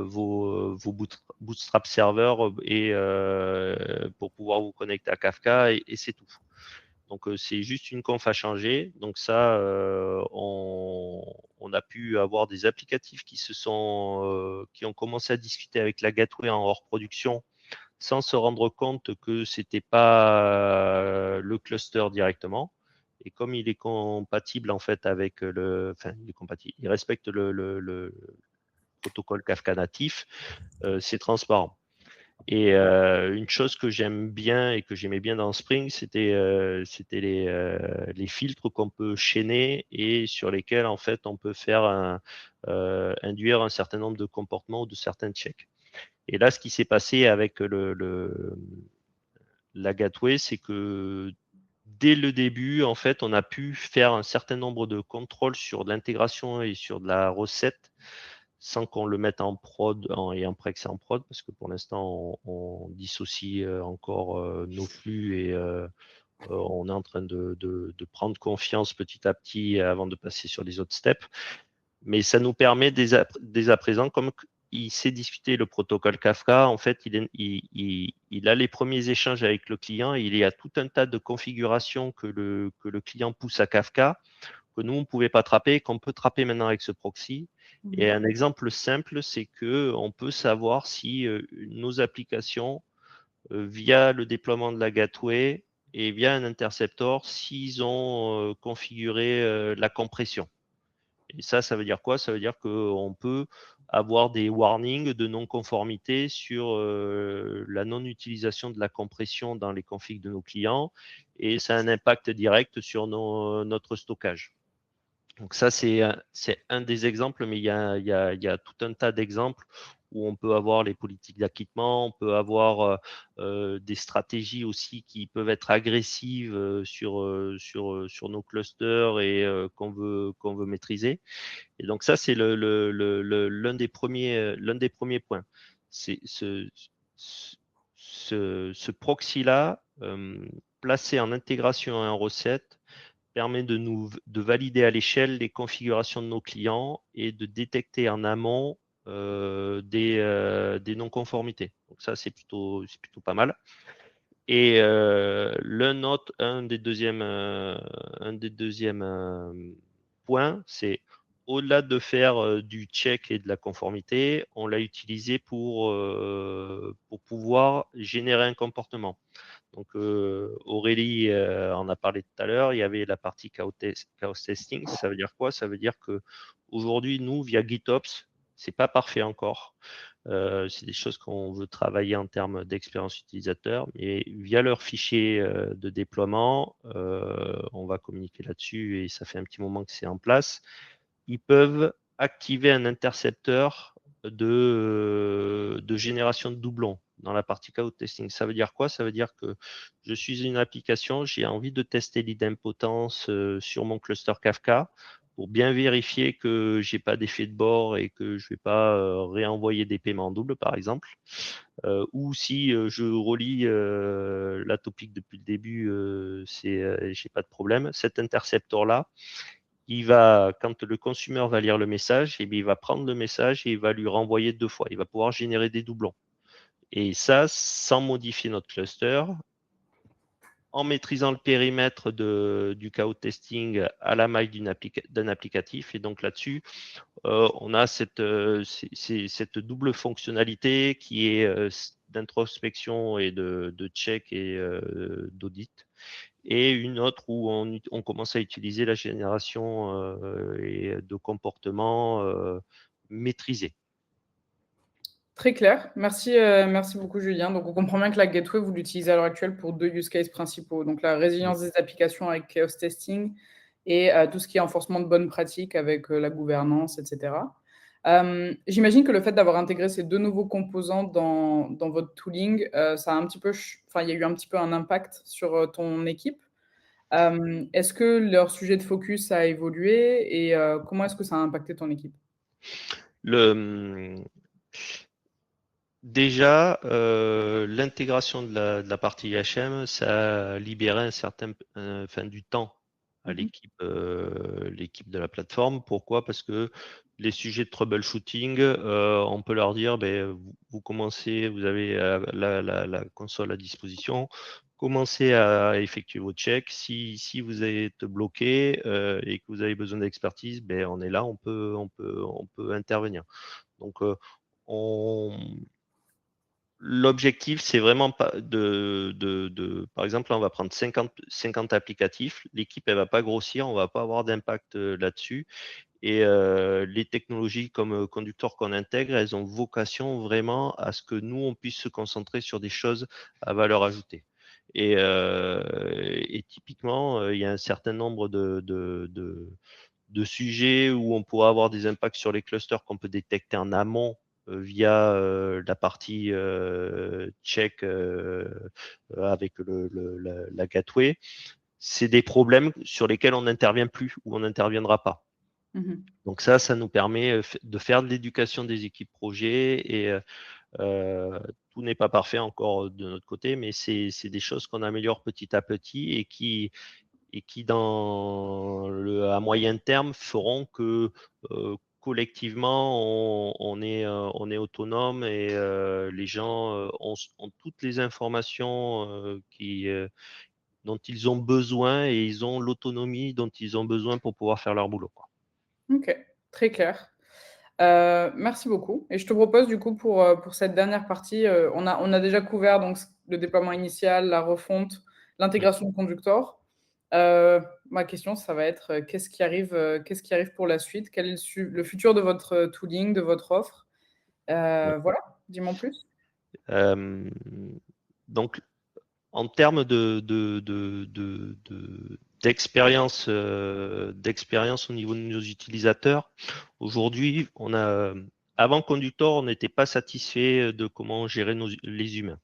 vos Bootstrap serveurs et pour pouvoir vous connecter à Kafka et c'est tout. Donc c'est juste une conf à changer. Donc ça, on a pu avoir des applicatifs qui ont commencé à discuter avec la gateway en hors production sans se rendre compte que c'était pas le cluster directement. Et comme il est compatible en fait avec il est compatible, il respecte le protocole Kafka natif, c'est transparent. Et une chose que j'aime bien et que j'aimais bien dans Spring, c'était les filtres qu'on peut chaîner et sur lesquels en fait on peut faire induire un certain nombre de comportements ou de certains checks. Et là, ce qui s'est passé avec la gateway, c'est que dès le début, en fait, on a pu faire un certain nombre de contrôles sur l'intégration et sur de la recette sans qu'on le mette en prod et en pré-accès en prod, parce que pour l'instant, on dissocie encore nos flux et on est en train de prendre confiance petit à petit avant de passer sur les autres steps. Mais ça nous permet dès à présent, comme il sait discuter le protocole Kafka, en fait, il a les premiers échanges avec le client et il y a tout un tas de configurations que le client pousse à Kafka que nous, on ne pouvait pas traper, qu'on peut traper maintenant avec ce proxy. Et Mhm. un exemple simple, c'est qu'on peut savoir si nos applications, via le déploiement de la gateway et via un interceptor, s'ils ont configuré la compression. Et ça veut dire quoi? Ça veut dire qu'on peut avoir des warnings de non-conformité sur la non-utilisation de la compression dans les configs de nos clients et ça a un impact direct sur notre stockage. Donc ça, c'est un des exemples, mais il y a tout un tas d'exemples où on peut avoir les politiques d'acquittement, on peut avoir des stratégies aussi qui peuvent être agressives sur nos clusters et qu'on veut maîtriser. Et donc ça, c'est l'un des premiers points. C'est ce proxy-là, placé en intégration à un recette, permet de valider à l'échelle les configurations de nos clients et de détecter en amont des non-conformités. Donc ça, c'est plutôt pas mal. Et un des deuxièmes points, c'est au-delà de faire du check et de la conformité, on l'a utilisé pour pouvoir générer un comportement. Donc Aurélie en a parlé tout à l'heure, il y avait la partie chaos testing. Ça veut dire quoi? Ça veut dire que aujourd'hui, nous, via GitOps, c'est pas parfait encore. C'est des choses qu'on veut travailler en termes d'expérience utilisateur, mais via leur fichier de déploiement, on va communiquer là-dessus et ça fait un petit moment que c'est en place. Ils peuvent activer un intercepteur de génération de doublons dans la partie cloud testing. Ça veut dire quoi? Ça veut dire que je suis une application, j'ai envie de tester l'idempotence sur mon cluster Kafka pour bien vérifier que j'ai pas d'effet de bord et que je vais pas réenvoyer des paiements en double, par exemple. Ou si je relis la topic depuis le début, j'ai pas de problème. Cet intercepteur-là, quand le consommateur va lire le message, il va prendre le message et il va lui renvoyer 2 fois. Il va pouvoir générer des doublons. Et ça, sans modifier notre cluster, en maîtrisant le périmètre du chaos testing à la maille d'un applicatif. Et donc là-dessus, on a cette double fonctionnalité qui est d'introspection et de check et d'audit. Et une autre où on commence à utiliser la génération et de comportements maîtrisés. Très clair. Merci, merci beaucoup Julien. Donc on comprend bien que la gateway, vous l'utilisez à l'heure actuelle pour 2 use cases principaux. Donc la résilience des applications avec chaos testing et tout ce qui est enforcement de bonnes pratiques avec la gouvernance, et cetera. J'imagine que le fait d'avoir intégré ces 2 nouveaux composants dans votre tooling, ça a un petit peu il y a eu un petit peu un impact sur, ton équipe. Est-ce que leur sujet de focus a évolué et comment est-ce que ça a impacté ton équipe? Déjà, l'intégration de la partie IHM, ça a libéré du temps à Mmh. l'équipe de la plateforme. Pourquoi? Parce que les sujets de troubleshooting, on peut leur dire, vous commencez, vous avez la console à disposition, commencez à effectuer vos checks. Si vous êtes bloqué et que vous avez besoin d'expertise, on est là, on peut intervenir. Donc, l'objectif, c'est vraiment pas par exemple, là, on va prendre 50 applicatifs. L'équipe, elle va pas grossir, on va pas avoir d'impact là-dessus. Et les technologies comme conducteurs qu'on intègre, elles ont vocation vraiment à ce que nous, on puisse se concentrer sur des choses à valeur ajoutée. Et typiquement, il y a un certain nombre de sujets où on pourra avoir des impacts sur les clusters qu'on peut détecter en amont via la partie check avec la gateway. C'est des problèmes sur lesquels on n'intervient plus ou on n'interviendra pas. Mmh. Donc ça nous permet de faire de l'éducation des équipes projets et tout n'est pas parfait encore de notre côté, mais c'est des choses qu'on améliore petit à petit et qui à moyen terme feront que collectivement on est autonome et les gens ont toutes les informations dont ils ont besoin et ils ont l'autonomie dont ils ont besoin pour pouvoir faire leur boulot, quoi. OK, très clair. Merci beaucoup et je te propose du coup pour cette dernière partie, on a déjà couvert donc le déploiement initial, la refonte, l'intégration de Conductor. Ma question, ça va être, qu'est-ce qui arrive pour la suite? Quel est le futur de votre tooling, de votre offre? Voilà, dis-moi en plus. Euh, donc, en termes d'expérience au niveau de nos utilisateurs, aujourd'hui, avant Conductor, on n'était pas satisfait de comment gérer les humains.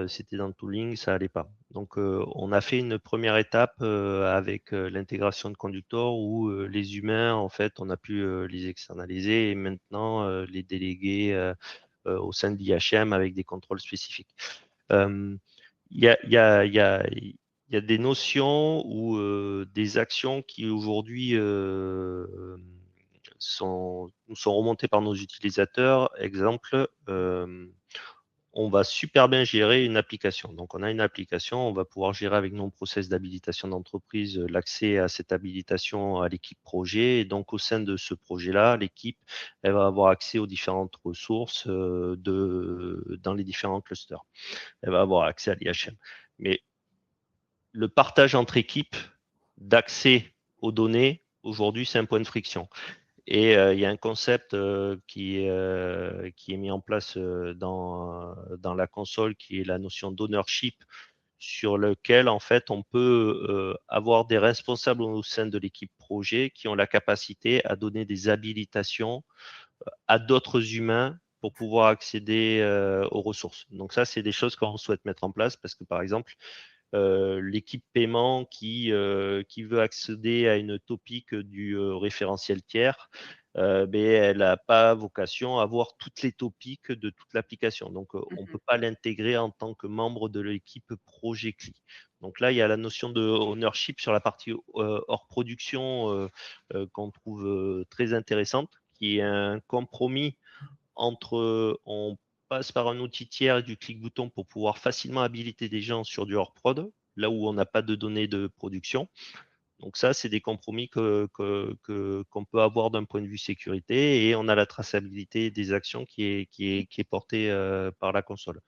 C'était dans le tooling, ça allait pas. Donc, on a fait une première étape avec l'intégration de Conductor où les humains, en fait, on a pu les externaliser et maintenant les déléguer au sein de l'IHM avec des contrôles spécifiques. Il y a, il y a, il y a, il y a des notions ou des actions qui aujourd'hui nous sont remontées par nos utilisateurs. Exemple, on va super bien gérer une application. Donc, on a une application, on va pouvoir gérer avec nos process d'habilitation d'entreprise l'accès à cette habilitation à l'équipe projet. Et donc, au sein de ce projet-là, l'équipe, elle va avoir accès aux différentes ressources dans les différents clusters. Elle va avoir accès à l'IHM. Mais le partage entre équipes d'accès aux données, aujourd'hui, c'est un point de friction. Et il y a un concept qui est mis en place dans la console, qui est la notion d'ownership, sur lequel, en fait, on peut avoir des responsables au sein de l'équipe projet qui ont la capacité à donner des habilitations à d'autres humains pour pouvoir accéder aux ressources. Donc ça, c'est des choses qu'on souhaite mettre en place parce que, par exemple, l'équipe paiement qui veut accéder à une topic du référentiel tiers, elle n'a pas vocation à voir toutes les topics de toute l'application. Donc, on ne peut pas l'intégrer en tant que membre de l'équipe projet CLI. Donc là, il y a la notion de ownership sur la partie hors production qu'on trouve très intéressante, qui est un compromis entre on passe par un outil tiers et du clic-bouton pour pouvoir facilement habiliter des gens sur du hors-prod, là où on n'a pas de données de production. Donc ça, c'est des compromis qu'on peut avoir d'un point de vue sécurité et on a la traçabilité des actions qui est portée par la console.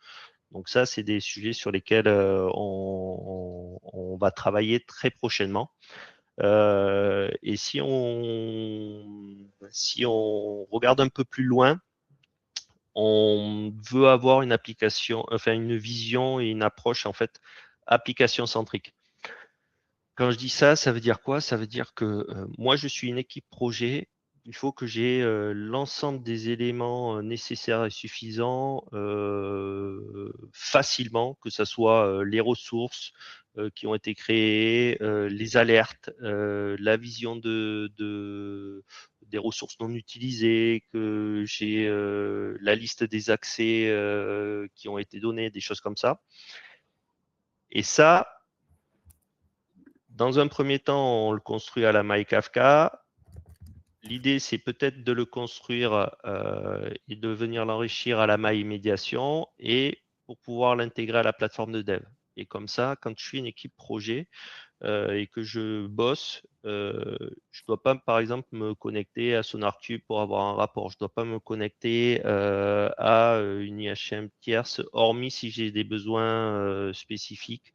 Donc ça, c'est des sujets sur lesquels on va travailler très prochainement. Et si on regarde un peu plus loin, on veut avoir une application, enfin une vision et une approche en fait application centrique. Quand je dis ça, ça veut dire quoi? Ça veut dire que moi, je suis une équipe projet. Il faut que j'ai l'ensemble des éléments nécessaires et suffisants facilement, que ce soit les ressources qui ont été créées, les alertes, la vision des ressources non utilisées, que j'ai la liste des accès qui ont été donnés, des choses comme ça. Et ça, dans un premier temps, on le construit à la MyKafka. L'idée, c'est peut-être de le construire et de venir l'enrichir à la MyMédiation et pour pouvoir l'intégrer à la plateforme de dev. Et comme ça, quand je suis une équipe projet et que je bosse, je ne dois pas, par exemple, me connecter à SonarCube pour avoir un rapport. Je ne dois pas me connecter à une IHM tierce, hormis si j'ai des besoins spécifiques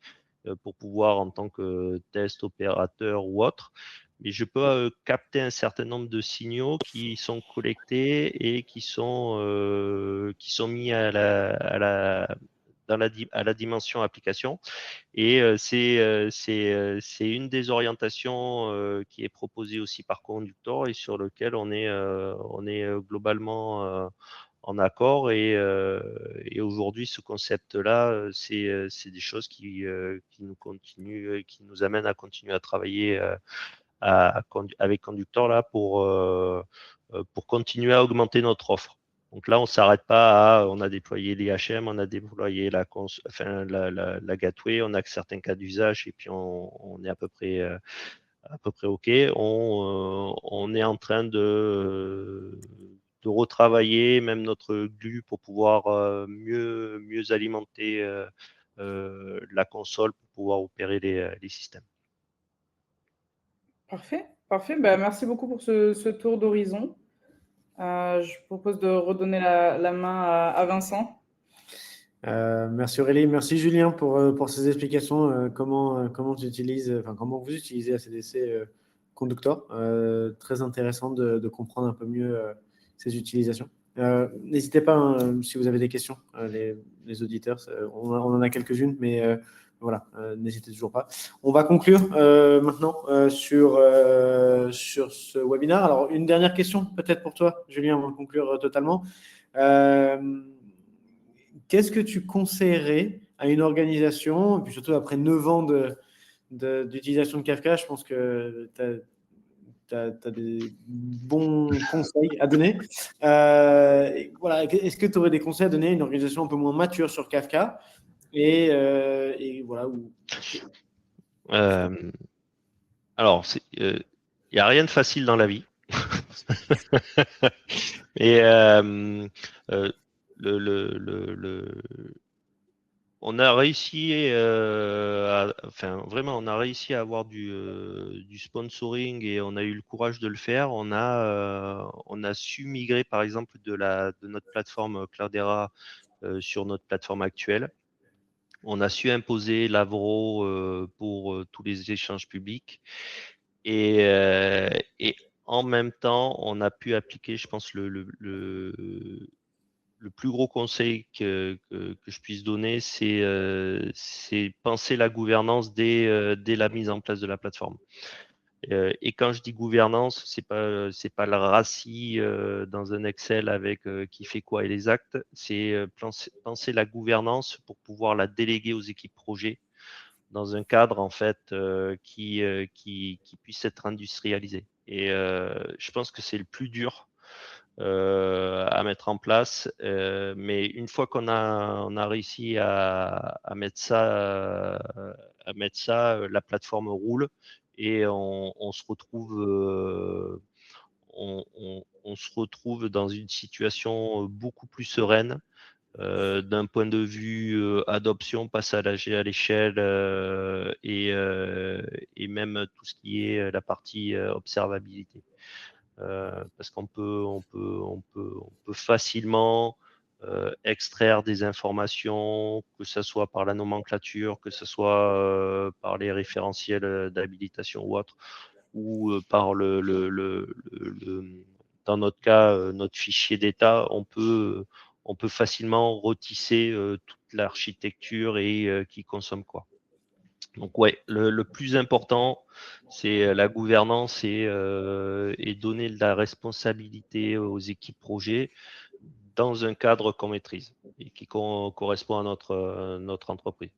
pour pouvoir, en tant que test opérateur ou autre. Mais je peux capter un certain nombre de signaux qui sont collectés et qui sont mis à la dimension application. Et c'est une des orientations qui est proposée aussi par Conductor et sur lequel on est globalement en accord. Et aujourd'hui, ce concept-là, c'est des choses qui nous amènent à continuer à travailler avec Conductor là pour continuer à augmenter notre offre. Donc là, on ne s'arrête pas à, on a déployé l'IHM, on a déployé la gateway, on a certains cas d'usage et puis on est à peu près OK. On est en train de retravailler même notre glue pour pouvoir mieux alimenter la console pour pouvoir opérer les systèmes. Parfait, parfait. Bah, merci beaucoup pour ce tour d'horizon. Je propose de redonner la main à Vincent. Merci Aurélie, merci Julien pour ces explications. Comment tu utilises, comment vous utilisez ACDC Conductor. Très intéressant de comprendre un peu mieux ces utilisations. N'hésitez pas hein, si vous avez des questions, les auditeurs, on en a quelques-unes, mais voilà, n'hésitez toujours pas. On va conclure maintenant sur ce webinaire. Alors, une dernière question peut-être pour toi, Julien, avant de conclure totalement. Qu'est-ce que tu conseillerais à une organisation, et puis surtout après 9 ans d'utilisation de Kafka, je pense que tu as des bons conseils à donner. Voilà, est-ce que tu aurais des conseils à donner à une organisation un peu moins mature sur Kafka et voilà, Alors, il n'y a rien de facile dans la vie. Et on a réussi, vraiment, on a réussi à avoir du sponsoring et on a eu le courage de le faire. On a su migrer, par exemple, de notre plateforme Cloudera sur notre plateforme actuelle. On a su imposer l'Avro pour tous les échanges publics. Et en même temps, on a pu appliquer, je pense, le plus gros conseil que je puisse donner, c'est penser la gouvernance dès la mise en place de la plateforme. Et quand je dis gouvernance, c'est pas le RACI dans un Excel avec qui fait quoi et les actes. C'est penser la gouvernance pour pouvoir la déléguer aux équipes projets dans un cadre en fait qui puisse être industrialisé. Et je pense que c'est le plus dur à mettre en place. Mais une fois qu'on a réussi à mettre ça, la plateforme roule et on se retrouve dans une situation beaucoup plus sereine. D'un point de vue adoption, passage à l'échelle et même tout ce qui est la partie observabilité. Parce qu'on peut facilement extraire des informations, que ce soit par la nomenclature, que ce soit par les référentiels d'habilitation ou autre, ou par dans notre cas, notre fichier d'état, on peut facilement retisser toute l'architecture et qui consomme quoi. Donc ouais, le plus important, c'est la gouvernance et donner de la responsabilité aux équipes projets dans un cadre qu'on maîtrise et qui correspond à notre entreprise.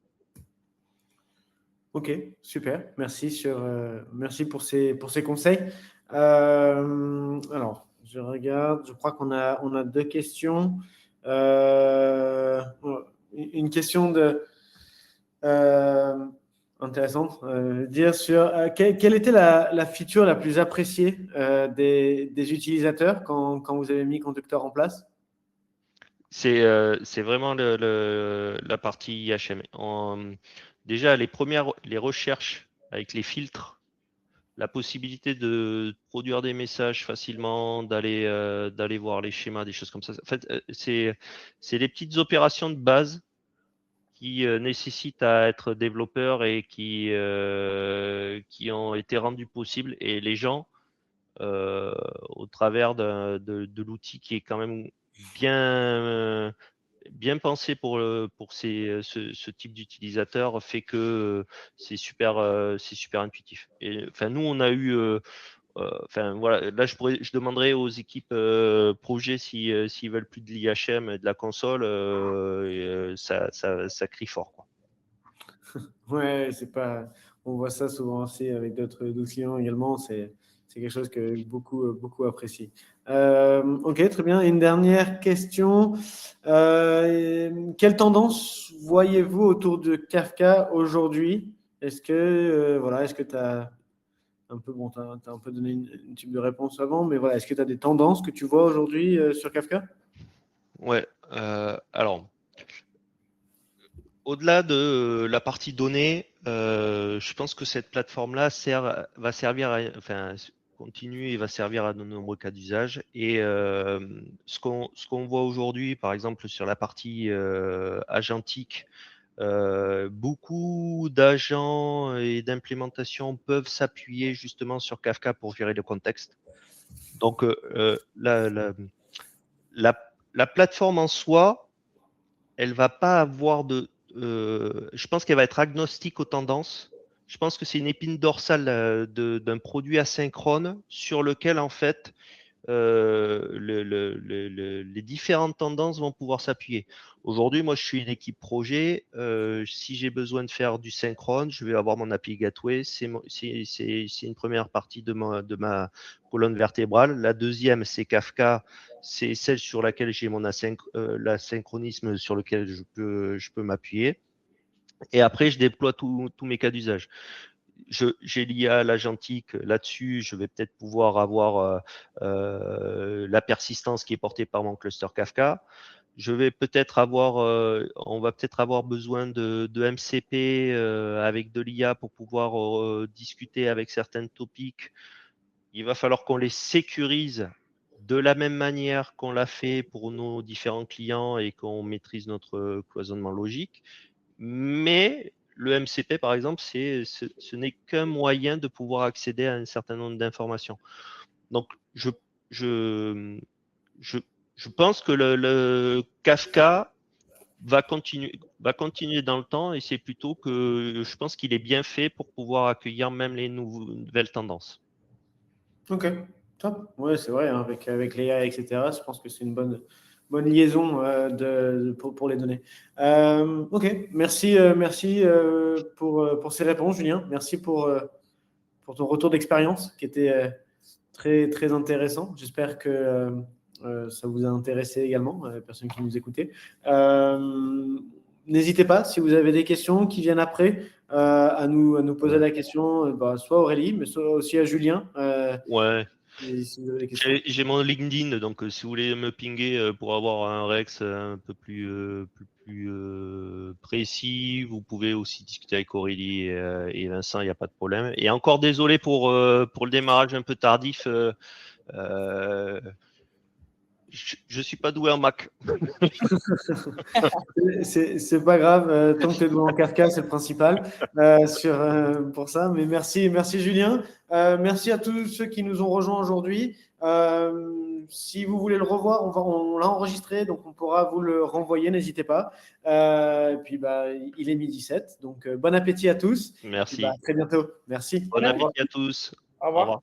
Ok, super. Merci pour ces conseils. Alors, je regarde. Je crois qu'on a deux questions. Une question intéressante. Dire sur quelle était la feature la plus appréciée des utilisateurs quand vous avez mis Conductor en place? C'est vraiment la partie IHM. Déjà, les recherches avec les filtres, la possibilité de produire des messages facilement, d'aller voir les schémas, des choses comme ça. En fait, c'est les petites opérations de base qui nécessitent à être développeurs et qui ont été rendues possibles. Et les gens, au travers de l'outil qui est quand même bien pensé pour ce type d'utilisateur, fait que c'est super intuitif. Et enfin, nous, on a eu voilà, là, je demanderais aux équipes projet s'ils veulent plus de l'IHM et de la console, ça crie fort, quoi. Ouais, on voit ça souvent aussi avec d'autres clients également. C'est quelque chose que beaucoup apprécient. Ok, très bien. Une dernière question. Quelle tendance voyez-vous autour de Kafka aujourd'hui? Est-ce que tu as t'as un peu donné une type de réponse avant, mais voilà, est-ce que tu as des tendances que tu vois aujourd'hui sur Kafka? Ouais, alors, au-delà de la partie données, Je pense que cette plateforme-là va servir continue et va servir à de nombreux cas d'usage. Et ce qu'on voit aujourd'hui, par exemple, sur la partie agentique, beaucoup d'agents et d'implémentation peuvent s'appuyer justement sur Kafka pour gérer le contexte. Donc, la plateforme en soi, elle va pas avoir je pense qu'elle va être agnostique aux tendances. Je pense que c'est une épine dorsale d'un produit asynchrone sur lequel, en fait, les différentes tendances vont pouvoir s'appuyer. Aujourd'hui, moi, je suis une équipe projet. Si j'ai besoin de faire du synchrone, je vais avoir mon API Gateway. C'est une première partie de ma colonne vertébrale. La deuxième, c'est Kafka. C'est celle sur laquelle j'ai l'asynchronisme sur lequel je peux m'appuyer. Et après, je déploie tous mes cas d'usage. J'ai l'IA, l'agentique là-dessus, je vais peut-être pouvoir avoir la persistance qui est portée par mon cluster Kafka. On va peut-être avoir besoin de MCP avec de l'IA pour pouvoir discuter avec certains topics. Il va falloir qu'on les sécurise de la même manière qu'on l'a fait pour nos différents clients et qu'on maîtrise notre cloisonnement logique. Mais le MCP, par exemple, ce n'est qu'un moyen de pouvoir accéder à un certain nombre d'informations. Donc, je pense que le Kafka va continuer dans le temps, et c'est plutôt que je pense qu'il est bien fait pour pouvoir accueillir même les nouvelles tendances. Ok, top. Ouais, c'est vrai, hein, avec l'IA, etc. Je pense que c'est une bonne liaison pour les données. Ok, merci pour ces réponses, Julien. Merci pour ton retour d'expérience qui était très, très intéressant. J'espère que ça vous a intéressé également, les personnes qui nous écoutaient. N'hésitez pas, si vous avez des questions qui viennent après, à nous poser la question, soit Aurélie, mais soit aussi à Julien. Ouais. Si vous avez des questions. J'ai mon LinkedIn, donc si vous voulez me pinguer pour avoir un Rex un peu plus précis, vous pouvez aussi discuter avec Aurélie et Vincent, il n'y a pas de problème. Et encore désolé pour le démarrage un peu tardif. Je suis pas doué en Mac. C'est pas grave, tant que tu es doué en Kafka, c'est le principal pour ça. Mais merci Julien. Merci à tous ceux qui nous ont rejoints aujourd'hui. Si vous voulez le revoir, on l'a enregistré, donc on pourra vous le renvoyer, n'hésitez pas. Et puis, il est 12h07, donc bon appétit à tous. Merci. Et puis, à très bientôt. Merci. Bon appétit à tous. Au revoir.